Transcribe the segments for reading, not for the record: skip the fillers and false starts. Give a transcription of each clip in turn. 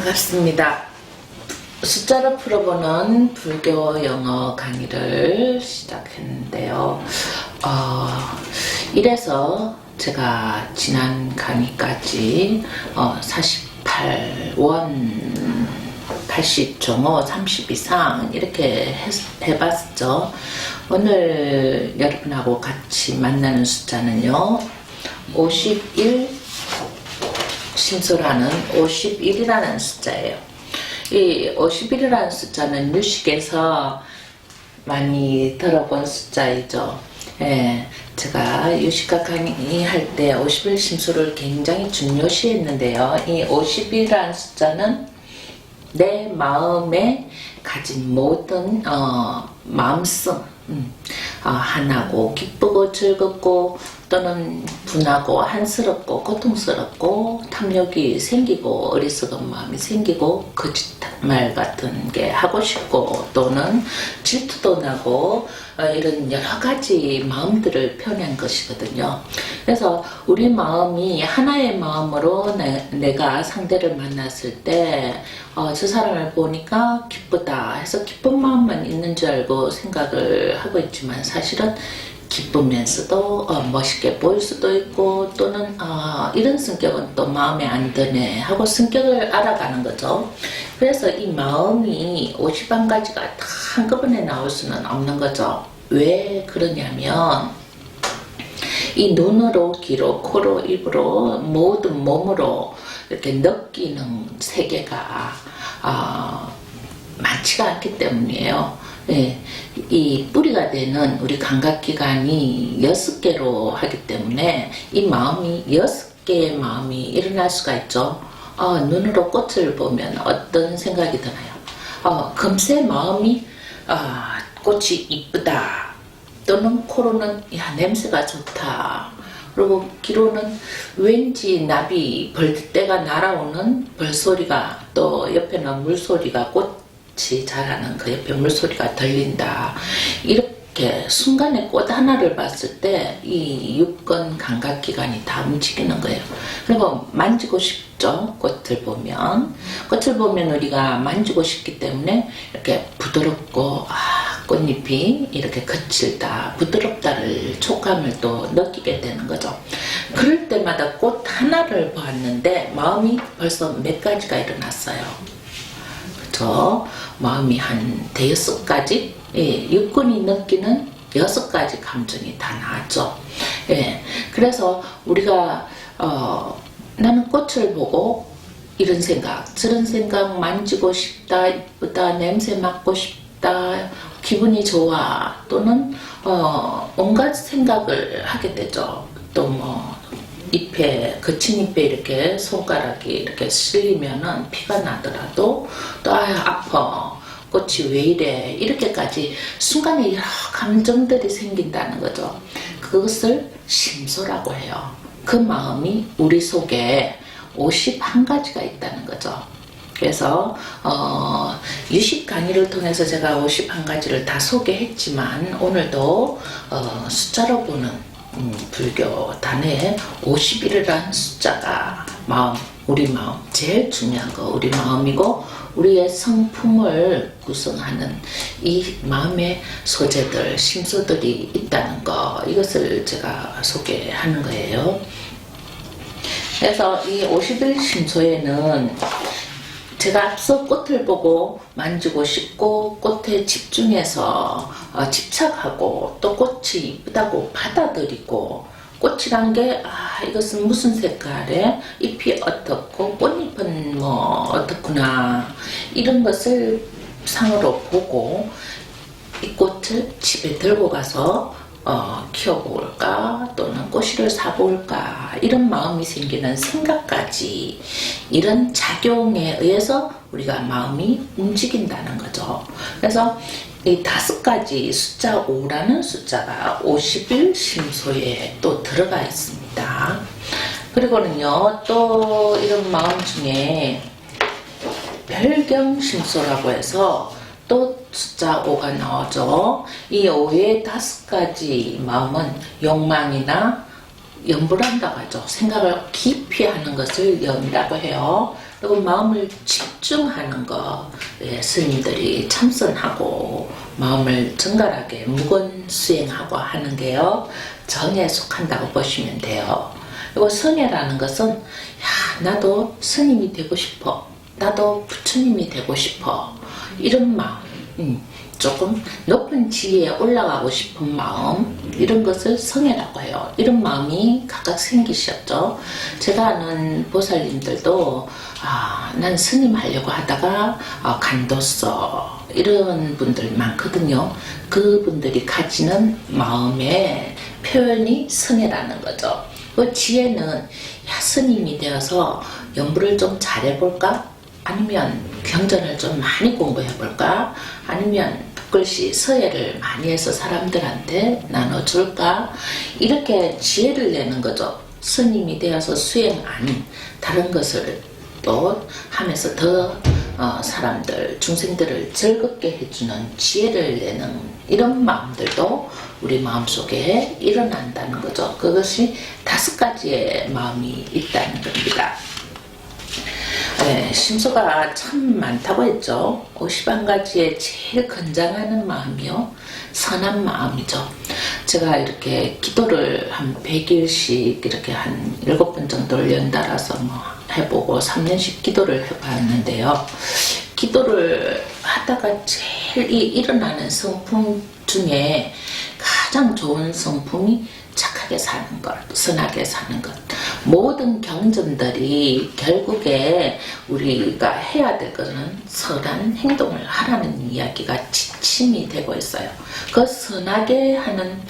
반갑습니다. 숫자로 풀어보는 불교 영어 강의를 시작했는데요. 이래서 제가 지난 강의까지 48원 80종호 30 이상 이렇게 해봤죠. 오늘 여러분하고 같이 만나는 숫자는요 51 심소라는 51이라는 숫자예요. 이 51이라는 숫자는 유식에서 많이 들어본 숫자이죠. 예, 제가 유식과 강의할 때 51 심소를 굉장히 중요시했는데요. 이 51이라는 숫자는 내 마음에 가진 모든 마음씀 하나고 기쁘고 즐겁고 또는 분하고 한스럽고 고통스럽고 탐욕이 생기고 어리석은 마음이 생기고 거짓말 같은 게 하고 싶고 또는 질투도 나고 이런 여러 가지 마음들을 표현한 것이거든요. 그래서 우리 마음이 하나의 마음으로 내가 상대를 만났을 때 저 사람을 보니까 기쁘다 해서 기쁜 마음만 있는 줄 알고 생각을 하고 있지만 사실은 기쁘면서도 멋있게 보일 수도 있고 또는 이런 성격은 또 마음에 안 드네 하고 성격을 알아가는 거죠. 그래서 이 마음이 51가지가 다 한꺼번에 나올 수는 없는 거죠. 왜 그러냐면 이 눈으로, 귀로, 코로, 입으로 모든 몸으로 이렇게 느끼는 세계가 많지가 않기 때문이에요. 예, 이 뿌리가 되는 우리 감각기관이 6개로 하기 때문에 이 마음이 6개의 마음이 일어날 수가 있죠. 눈으로 꽃을 보면 어떤 생각이 드나요? 금세 마음이 꽃이 이쁘다 또는 코로는 야 냄새가 좋다 그리고 귀로는 왠지 나비 벌떼가 날아오는 벌소리가 또 옆에는 물소리가 꽃이 자라는 그 옆에 물소리가 들린다. 이렇게 순간에 꽃 하나를 봤을 때 이 육건 감각기관이 다 움직이는 거예요. 그리고 만지고 싶죠. 꽃을 보면 우리가 만지고 싶기 때문에 이렇게 부드럽고 꽃잎이 이렇게 거칠다 부드럽다를 촉감을 또 느끼게 되는 거죠. 그럴 때마다 꽃 하나를 보았는데 마음이 벌써 몇 가지가 일어났어요. 그렇죠? 마음이 한 5-6가지 육군이 느끼는 6가지 감정이 다 나왔죠. 예, 그래서 우리가 나는 꽃을 보고 이런 생각 저런 생각 만지고 싶다 이쁘다 냄새 맡고 싶다 기분이 좋아 또는 온갖 생각을 하게 되죠. 또 뭐 잎에 거친 잎에 이렇게 손가락이 이렇게 쓸리면은 피가 나더라도 또 아파 꽃이 왜 이래 이렇게까지 순간에 여러 감정들이 생긴다는 거죠. 그것을 심소라고 해요. 그 마음이 우리 속에 51가지가 있다는 거죠. 그래서 유식 강의를 통해서 제가 51가지를 다 소개했지만 오늘도 숫자로 보는 불교 단에 51이라는 숫자가 우리 마음 제일 중요한 거 우리 마음이고 우리의 성품을 구성하는 이 마음의 소재들 심소들이 있다는 거 이것을 제가 소개하는 거예요. 그래서 이 51 심소에는 제가 앞서 꽃을 보고 만지고 싶고 꽃에 집중해서 집착하고 또 꽃이 이쁘다고 받아들이고 꽃이란 게 이것은 무슨 색깔에 잎이 어떻고 꽃잎은 뭐 어떻구나 이런 것을 상으로 보고 이 꽃을 집에 들고 가서 키워볼까 또는 꽃씨를 사볼까 이런 마음이 생기는 생각까지 이런 작용에 의해서 우리가 마음이 움직인다는 거죠. 그래서 이 5가지 숫자 5라는 숫자가 51 심소에 또 들어가 있습니다. 그리고는요 또 이런 마음 중에 별경 심소라고 해서 또 숫자 5가 나오죠. 이 5의 5가지 마음은 욕망이나 염불한다고 하죠. 생각을 깊이 하는 것을 염이라고 해요. 그리고 마음을 집중하는 거, 예, 스님들이 참선하고 마음을 정갈하게 무건 수행하고 하는 게요, 정에 속한다고 보시면 돼요. 그리고 성애라는 것은, 야, 나도 스님이 되고 싶어, 나도 부처님이 되고 싶어, 이런 마음, 조금 높은 지위에 올라가고 싶은 마음, 이런 것을 성애라고 해요. 이런 마음이 각각 생기셨죠. 제가 아는 보살님들도 난 스님 하려고 하다가 간뒀어, 이런 분들 많거든요. 그분들이 가지는 마음의 표현이 성애라는 거죠. 그 지혜는, 야, 스님이 되어서 연부를 좀 잘해볼까? 아니면 경전을 좀 많이 공부해볼까? 아니면 글씨 서예를 많이 해서 사람들한테 나눠줄까? 이렇게 지혜를 내는 거죠. 스님이 되어서 수행 아닌 다른 것을 또 하면서 더 사람들, 중생들을 즐겁게 해주는 지혜를 내는 이런 마음들도 우리 마음속에 일어난다는 거죠. 그것이 5가지의 마음이 있다는 겁니다. 네, 심소가 참 많다고 했죠. 51가지의 제일 건장하는 마음이요, 선한 마음이죠. 제가 이렇게 기도를 한 100일씩 이렇게 한 7번 정도를 연달아서 해보고 3년씩 기도를 해봤는데요. 기도를 하다가 제일 일어나는 성품 중에 가장 좋은 성품이 착하게 사는 것, 선하게 사는 것. 모든 경전들이 결국에 우리가 해야 될 것은 선한 행동을 하라는 이야기가 지침이 되고 있어요. 그 선하게 하는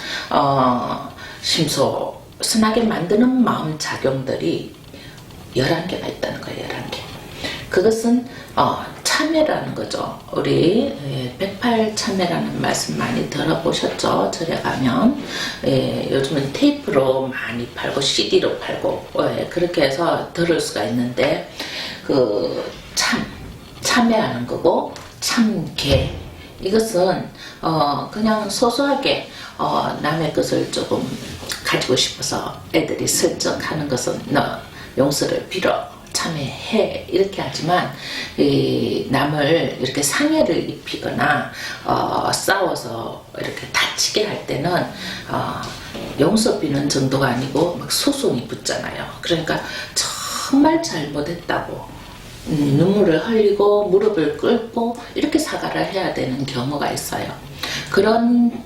심소, 선하게 만드는 마음 작용들이 11개가 있다는 거예요. 11개. 그것은 참회라는 거죠. 우리 108참회라는 말씀 많이 들어보셨죠? 절에 가면 요즘은 테이프로 많이 팔고 CD로 팔고 그렇게 해서 들을 수가 있는데, 그 참회하는 거고, 참계, 이것은 그냥 소소하게 남의 것을 조금 가지고 싶어서 애들이 슬쩍 하는 것은 용서를 빌어 참회해, 이렇게 하지만 남을 이렇게 상해를 입히거나 싸워서 이렇게 다치게 할 때는 용서 비는 정도가 아니고 막 소송이 붙잖아요. 그러니까 정말 잘못했다고 눈물을 흘리고 무릎을 꿇고 이렇게 사과를 해야 되는 경우가 있어요. 그런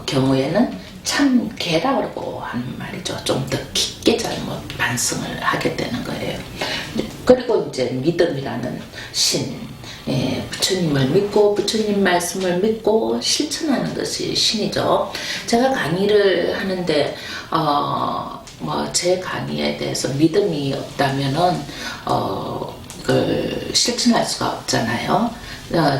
경우에는 참계라고 하는 말이죠. 좀 더 깊게 잘못 반성을 하게 되는 거예요. 그리고 이제 믿음이라는 신, 부처님을 믿고 부처님 말씀을 믿고 실천하는 것이 신이죠. 제가 강의를 하는데 제 강의에 대해서 믿음이 없다면은 그걸 실천할 수가 없잖아요.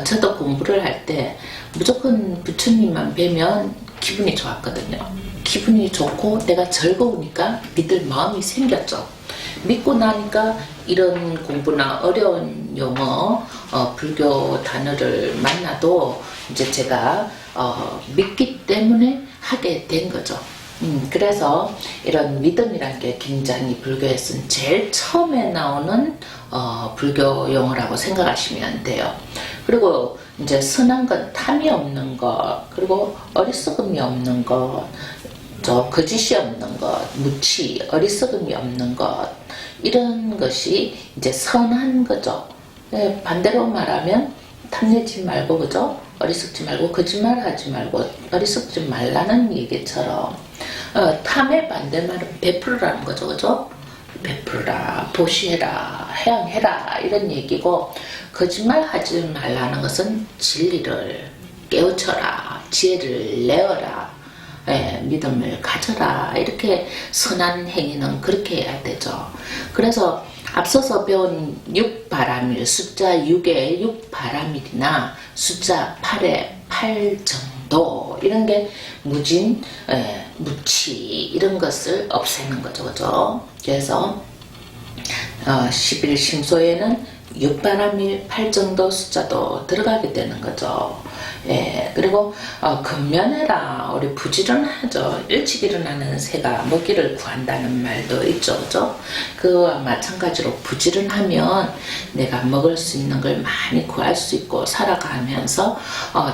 저도 공부를 할 때 무조건 부처님만 뵈면 기분이 좋았거든요. 기분이 좋고 내가 즐거우니까 믿을 마음이 생겼죠. 믿고 나니까 이런 공부나 어려운 용어, 불교 단어를 만나도 이제 제가 믿기 때문에 하게 된 거죠. 그래서 이런 믿음이라는 게 굉장히 불교에서는 제일 처음에 나오는 불교 용어라고 생각하시면 돼요. 그리고 이제 선한 것, 탐이 없는 것, 그리고 어리석음이 없는 것, 거짓이 없는 것, 무치, 어리석음이 없는 것, 이런 것이 이제 선한 거죠. 반대로 말하면 탐내지 말고, 그죠? 어리석지 말고, 거짓말하지 말고, 어리석지 말라는 얘기처럼 탐의 반대말은 베풀으라는 거죠, 그죠? 베풀어라, 보시해라, 해양해라, 이런 얘기고, 거짓말하지 말라는 것은 진리를 깨우쳐라, 지혜를 내어라, 믿음을 가져라, 이렇게 선한 행위는 그렇게 해야 되죠. 그래서 앞서서 배운 6바라밀, 숫자 6에 6바라밀이나 숫자 8에 8정도, 이런 게 무진, 무치, 이런 것을 없애는 거죠. 그죠? 그래서 11심소에는 육바람이 8 정도 숫자도 들어가게 되는 거죠. 예, 그리고 근면해라, 우리 부지런하죠. 일찍 일어나는 새가 먹이를 구한다는 말도 있죠, 그죠? 그와 마찬가지로 부지런하면 내가 먹을 수 있는 걸 많이 구할 수 있고 살아가면서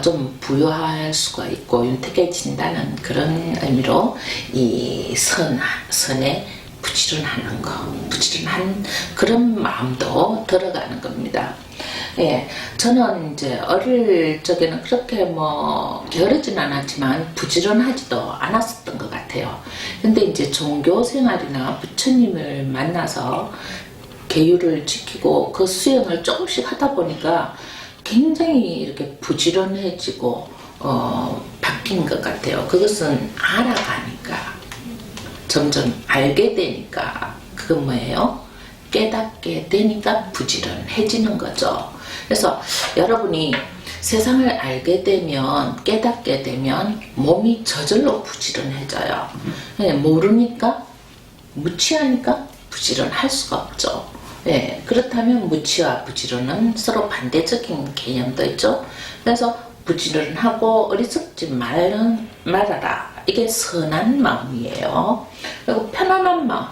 좀 부유할 수가 있고 윤택해진다는 그런 의미로 이 선에 부지런하는 거, 부지런한 그런 마음도 들어가는 겁니다. 예, 저는 이제 어릴 적에는 그렇게 뭐 게으르진 않았지만 부지런하지도 않았었던 것 같아요. 근데 이제 종교 생활이나 부처님을 만나서 계율을 지키고 그 수행을 조금씩 하다 보니까 굉장히 이렇게 부지런해지고 바뀐 것 같아요. 그것은 알아가니까, 점점 알게 되니까, 그건 뭐예요? 깨닫게 되니까 부지런해지는 거죠. 그래서 여러분이 세상을 알게 되면, 깨닫게 되면 몸이 저절로 부지런해져요. 모르니까, 무치하니까 부지런할 수가 없죠. 예, 그렇다면 무치와 부지런은 서로 반대적인 개념도 있죠. 그래서 부지런하고 어리석지 말아라. 이게 선한 마음이에요. 그리고 편안한 마음.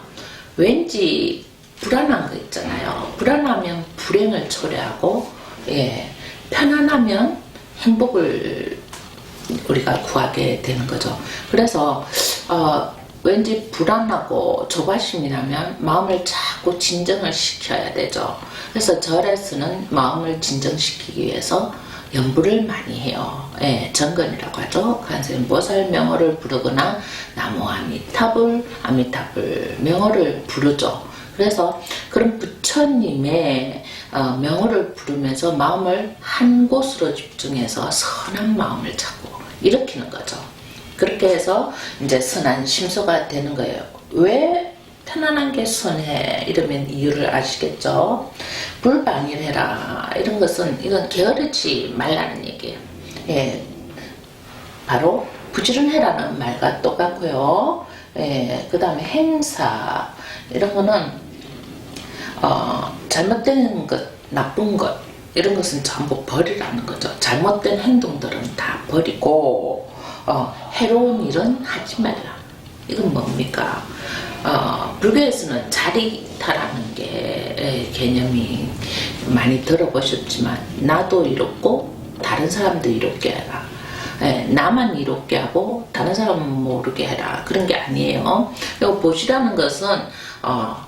왠지 불안한 거 있잖아요. 불안하면 불행을 초래하고, 예, 편안하면 행복을 우리가 구하게 되는 거죠. 그래서 왠지 불안하고 조바심이 나면 마음을 자꾸 진정을 시켜야 되죠. 그래서 절에서는 마음을 진정시키기 위해서 연부를 많이 해요. 예, 정근이라고 하죠. 관세음보살 명호를 부르거나 나무 아미타불 명호를 부르죠. 그래서 그런 부처님의 명호를 부르면서 마음을 한 곳으로 집중해서 선한 마음을 자꾸 일으키는 거죠. 그렇게 해서 이제 선한 심소가 되는 거예요. 왜 편안한 게 선해? 이러면 이유를 아시겠죠? 불방일해라. 이런 것은, 이건 게으르지 말라는 얘기예요. 예, 바로 부지런해라는 말과 똑같고요. 예, 그 다음에 행사. 이런 거는, 잘못된 것, 나쁜 것, 이런 것은 전부 버리라는 거죠. 잘못된 행동들은 다 버리고, 해로운 일은 하지 말라. 이건 뭡니까? 불교에서는 자리타라는 게 개념이 많이 들어보셨지만, 나도 이롭고 다른 사람도 이롭게 해라. 나만 이롭게 하고 다른 사람은 모르게 해라. 그런 게 아니에요. 그리고 보시라는 것은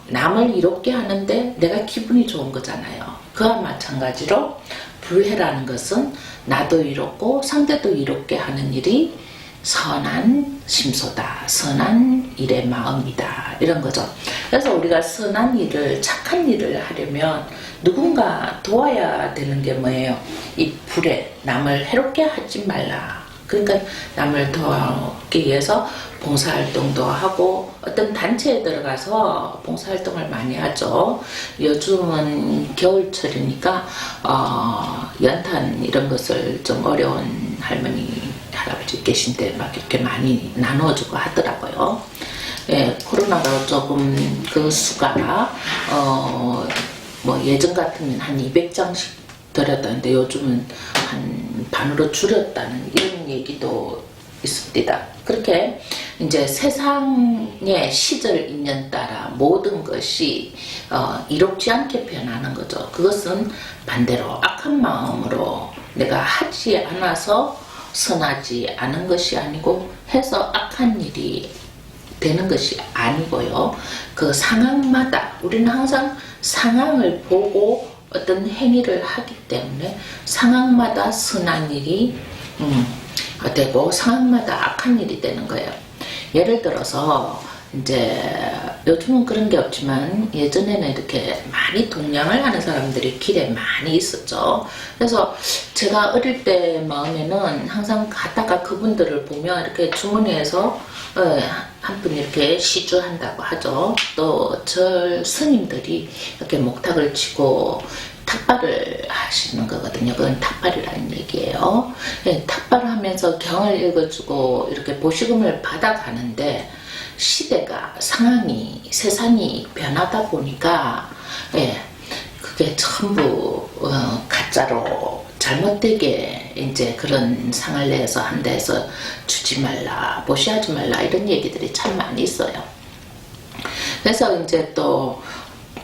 남을 이롭게 하는데 내가 기분이 좋은 거잖아요. 그와 마찬가지로 불회라는 것은 나도 이롭고 상대도 이롭게 하는 일이 선한 심소다, 선한 일의 마음이다, 이런 거죠. 그래서 우리가 선한 일을, 착한 일을 하려면 누군가 도와야 되는 게 뭐예요? 이 불에 남을 해롭게 하지 말라. 그러니까 남을 도우기 위해서 봉사활동도 하고 어떤 단체에 들어가서 봉사활동을 많이 하죠. 요즘은 겨울철이니까 연탄 이런 것을 좀 어려운 할머니 할아버지 계신데 막 이렇게 많이 나눠주고 하더라고요. 예, 코로나로 조금 그 수가 뭐 예전 같으면 한 200장씩 드렸다는데 요즘은 한 반으로 줄였다는 이런 얘기도 있습니다. 그렇게 이제 세상의 시절 인연 따라 모든 것이 이롭지 않게 변하는 거죠. 그것은 반대로 악한 마음으로 내가 하지 않아서 선하지 않은 것이 아니고 해서 악한 일이 되는 것이 아니고요. 그 상황마다 우리는 항상 상황을 보고 어떤 행위를 하기 때문에 상황마다 선한 일이 되고 상황마다 악한 일이 되는 거예요. 예를 들어서 이제 요즘은 그런 게 없지만 예전에는 이렇게 많이 동냥을 하는 사람들이 길에 많이 있었죠. 그래서 제가 어릴 때 마음에는 항상 가다가 그분들을 보면 이렇게 주머니에서 한 분 이렇게 시주한다고 하죠. 또 절 스님들이 이렇게 목탁을 치고 탁발을 하시는 거거든요. 그건 탁발이라는 얘기예요. 예, 탁발을 하면서 경을 읽어주고 이렇게 보시금을 받아가는데 세상이 변하다 보니까 예, 그게 전부 가짜로 잘못되게 이제 그런 상을 내서 한다 해서 주지 말라, 보시하지 말라 이런 얘기들이 참 많이 있어요. 그래서 이제 또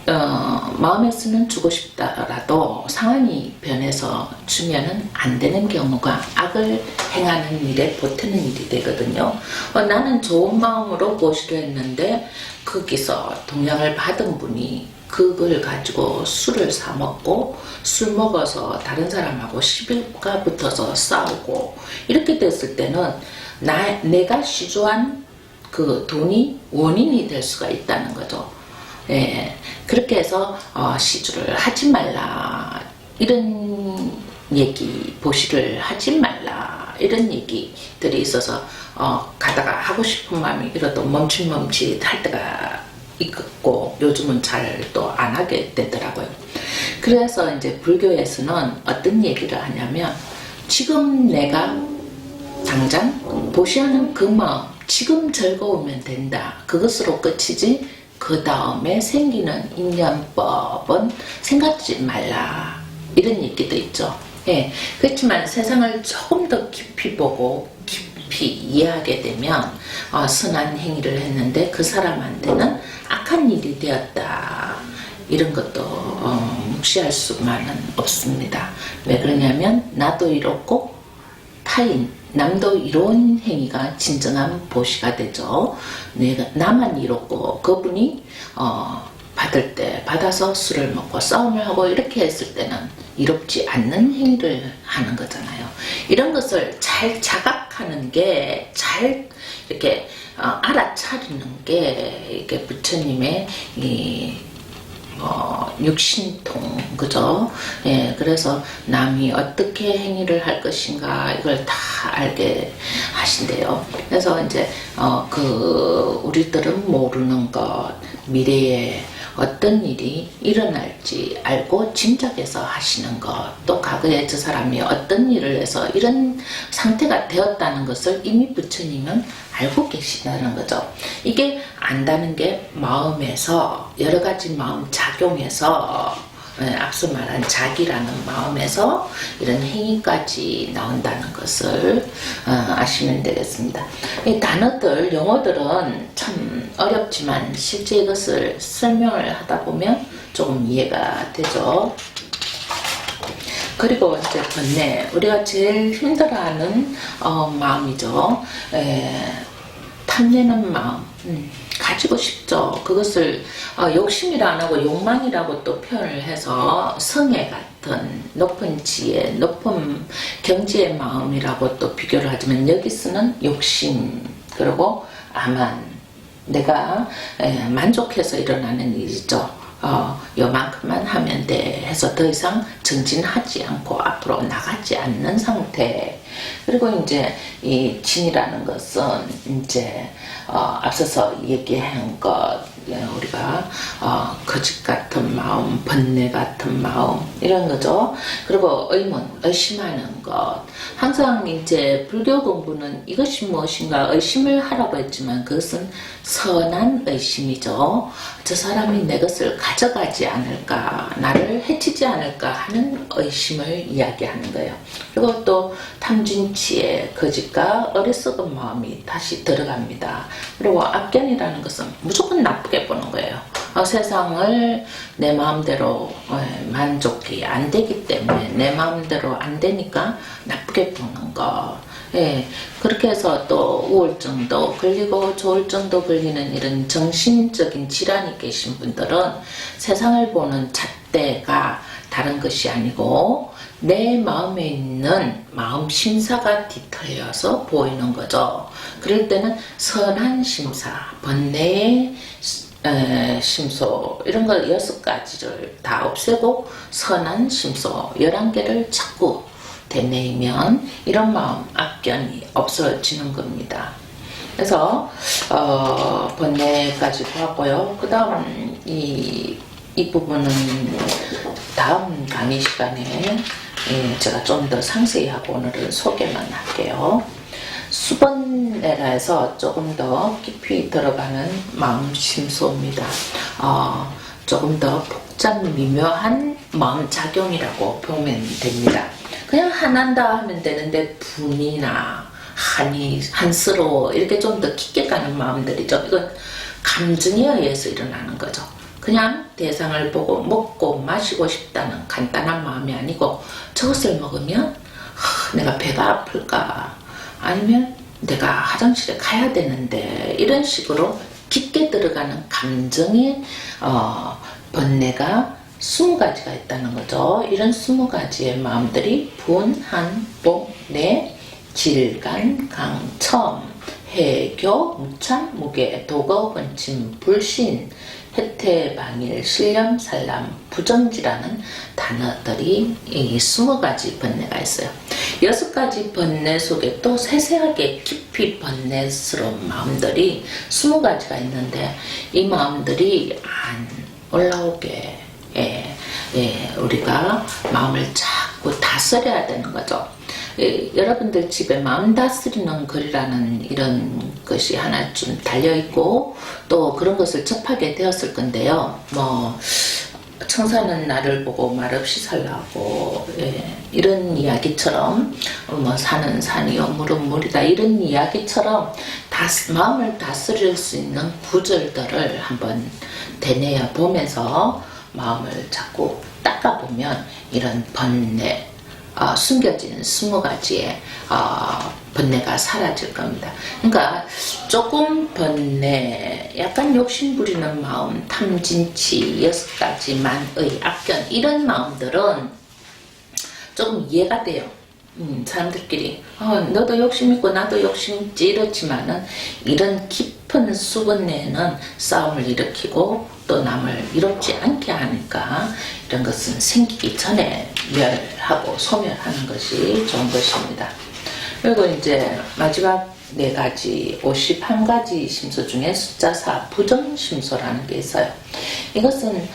마음에서는 주고 싶다라도 상황이 변해서 주면은 안 되는 경우가 악을 행하는 일에 보태는 일이 되거든요. 나는 좋은 마음으로 보시려 했는데 거기서 동양을 받은 분이 그걸 가지고 술을 사 먹고 술 먹어서 다른 사람하고 시비가 붙어서 싸우고 이렇게 됐을 때는 내가 시주한 그 돈이 원인이 될 수가 있다는 거죠. 예, 그렇게 해서 시주를 하지 말라 이런 얘기, 보시를 하지 말라 이런 얘기들이 있어서 가다가 하고 싶은 마음이 이러도 멈칫멈칫 할 때가 있고 요즘은 잘 또 안 하게 되더라고요. 그래서 이제 불교에서는 어떤 얘기를 하냐면 지금 내가 당장 보시하는 그 마음 지금 즐거우면 된다, 그것으로 끝이지 그 다음에 생기는 인연법은 생각지 말라 이런 얘기도 있죠. 예, 그렇지만 세상을 조금 더 깊이 보고 깊이 이해하게 되면 선한 행위를 했는데 그 사람한테는 악한 일이 되었다 이런 것도 무시할 수만은 없습니다. 왜 그러냐면 나도 이렇고 타인, 남도 이로운 행위가 진정한 보시가 되죠. 나만 이롭고 그분이 받을 때 받아서 술을 먹고 싸움을 하고 이렇게 했을 때는 이롭지 않는 행위를 하는 거잖아요. 이런 것을 잘 자각하는 게, 잘 이렇게 알아차리는 게 이게 부처님의 육신통, 그죠? 예, 그래서 남이 어떻게 행위를 할 것인가 이걸 다 알게 하신대요. 그래서 이제 우리들은 모르는 것, 미래에 어떤 일이 일어날지 알고 짐작해서 하시는 것, 또 과거에 저 사람이 어떤 일을 해서 이런 상태가 되었다는 것을 이미 부처님은 알고 계시다는 거죠. 이게 안다는 게 마음에서 여러 가지 마음 작용해서 앞서 말한 자기라는 마음에서 이런 행위까지 나온다는 것을 아시면 되겠습니다. 이 단어들, 용어들은 참 어렵지만 실제 이것을 설명을 하다 보면 조금 이해가 되죠. 그리고 이제 번뇌, 우리가 제일 힘들어하는 마음이죠. 탐내는 마음, 가지고 싶죠. 그것을 욕심이라 안 하고 욕망이라고 또 표현을 해서 성애 같은 높은 지혜, 높은 경지의 마음이라고 또 비교를 하지만 여기서는 욕심, 그리고 아만, 내가 만족해서 일어나는 일이죠. 요만큼만 하면 돼 해서 더 이상 정진하지 않고 앞으로 나가지 않는 상태. 그리고 이제 이 진이라는 것은 이제 앞서서 얘기한 것, 우리가 거짓 같은 마음, 번뇌 같은 마음 이런 거죠. 그리고 의문, 의심하는 것. 항상 이제 불교 공부는 이것이 무엇인가 의심을 하라고 했지만 그것은 선한 의심이죠. 저 사람이 내 것을 가져가지 않을까, 나를 해치지 않을까 하는 의심을 이야기하는 거예요. 그리고 또 탐진치의 거짓과 어리석은 마음이 다시 들어갑니다. 그리고 악견이라는 것은 무조건 나쁘게 보는 거예요. 세상을 내 마음대로 만족이 안 되기 때문에 내 마음대로 안 되니까 나쁘게 보는 거. 예, 그렇게 해서 또 우울증도 걸리고 조울증도 걸리는 이런 정신적인 질환이 계신 분들은 세상을 보는 잣대가 다른 것이 아니고 내 마음에 있는 마음 심사가 뒤틀려서 보이는 거죠. 그럴 때는 선한 심사, 번뇌의 심소 이런 걸 6가지를 다 없애고 선한 심소 11개를 자꾸 되뇌이면 이런 마음 악견이 없어지는 겁니다. 그래서 번뇌까지도 하고요. 그 다음 이 부분은 다음 강의 시간에 제가 좀 더 상세히 하고 오늘은 소개만 할게요. 수번뇌라 해서 조금 더 깊이 들어가는 마음 심소입니다. 조금 더 복잡 미묘한 마음작용이라고 보면 됩니다. 그냥 화난다 하면 되는데 분이나 한이, 한스러워 이렇게 좀 더 깊게 가는 마음들이죠. 이건 감정에 의해서 일어나는 거죠. 그냥 대상을 보고 먹고 마시고 싶다는 간단한 마음이 아니고 저것을 먹으면 내가 배가 아플까, 아니면 내가 화장실에 가야 되는데, 이런 식으로 깊게 들어가는 감정의 번뇌가 20가지가 있다는 거죠. 이런 20가지의 마음들이 분, 한, 복, 내, 질간, 강, 첨, 해교, 무참, 무계, 도거, 번침, 불신, 혜태, 방일, 신념, 살람, 부정지라는 단어들이 이 20가지 번뇌가 있어요. 6가지 번뇌 속에 또 세세하게 깊이 번뇌스러운 마음들이 20가지가 있는데, 이 마음들이 안 올라오게 우리가 마음을 자꾸 다스려야 되는 거죠. 여러분들 집에 마음 다스리는 글이라는 이런 것이 하나쯤 달려있고 또 그런 것을 접하게 되었을 건데요. 청사는 나를 보고 말없이 살라고, 이런 이야기처럼, 산은 산이요 물은 물이다, 이런 이야기처럼 마음을 다스릴 수 있는 구절들을 한번 되뇌어 보면서 마음을 자꾸 닦아보면 이런 번뇌, 숨겨진 20가지의 번뇌가 사라질 겁니다. 그러니까 조금 번뇌, 약간 욕심 부리는 마음, 탐진치, 6가지만의 악견, 이런 마음들은 조금 이해가 돼요. 사람들끼리 너도 욕심 있고 나도 욕심 있지 이렇지만은, 이런 깊은 수분내는 싸움을 일으키고 또 남을 이롭지 않게 하니까 이런 것은 생기기 전에 멸하고 소멸하는 것이 좋은 것입니다. 그리고 이제 마지막 4가지, 51가지 심소 중에 숫자 4, 부정심소라는 게 있어요. 이것은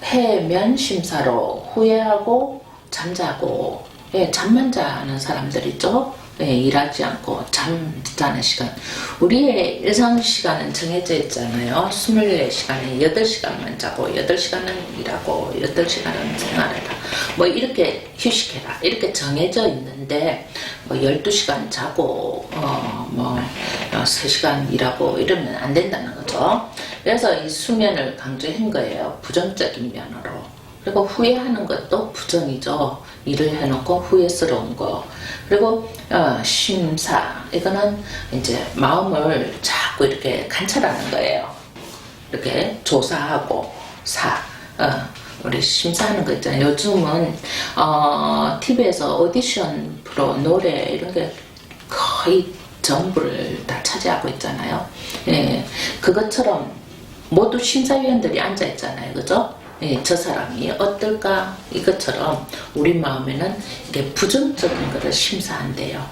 해면 심사로 후회하고 잠자고, 잠만 자는 사람들 있죠. 일하지 않고 잠자는 시간. 우리의 일상 시간은 정해져 있잖아요. 24시간에 8시간만 자고 8시간은 일하고 8시간은 생활해라, 이렇게 휴식해라, 이렇게 정해져 있는데 12시간 자고 3시간 일하고 이러면 안 된다는 거죠. 그래서 이 수면을 강조한 거예요. 부정적인 면으로. 그리고 후회하는 것도 부정이죠. 일을 해놓고 후회스러운 거. 그리고 심사, 이거는 이제 마음을 자꾸 이렇게 관찰하는 거예요. 이렇게 조사하고 우리 심사하는 거 있잖아요. 요즘은 TV에서 오디션 프로, 노래 이런 게 거의 전부를 다 차지하고 있잖아요. 그것처럼 모두 심사위원들이 앉아 있잖아요. 그죠? 저 사람이 어떨까, 이것처럼 우리 마음에는 이게 부정적인 것을 심사한대요.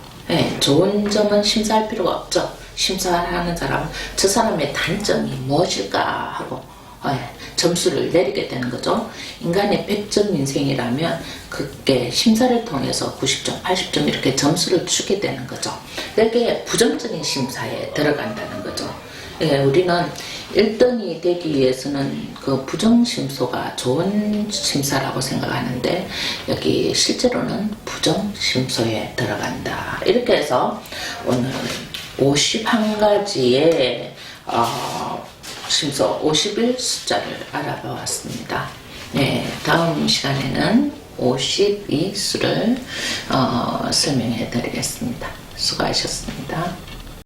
좋은 점은 심사할 필요가 없죠. 심사하는 사람은 저 사람의 단점이 무엇일까 하고 점수를 내리게 되는 거죠. 인간의 100점 인생이라면 그게 심사를 통해서 90점, 80점 이렇게 점수를 주게 되는 거죠. 그게 부정적인 심사에 들어간다는 거죠. 우리는 1등이 되기 위해서는 그 부정심소가 좋은 심사라고 생각하는데, 여기 실제로는 부정심소에 들어간다. 이렇게 해서 오늘 51가지의 심소 51 숫자를 알아보았습니다. 다음 시간에는 52수를 설명해 드리겠습니다. 수고하셨습니다.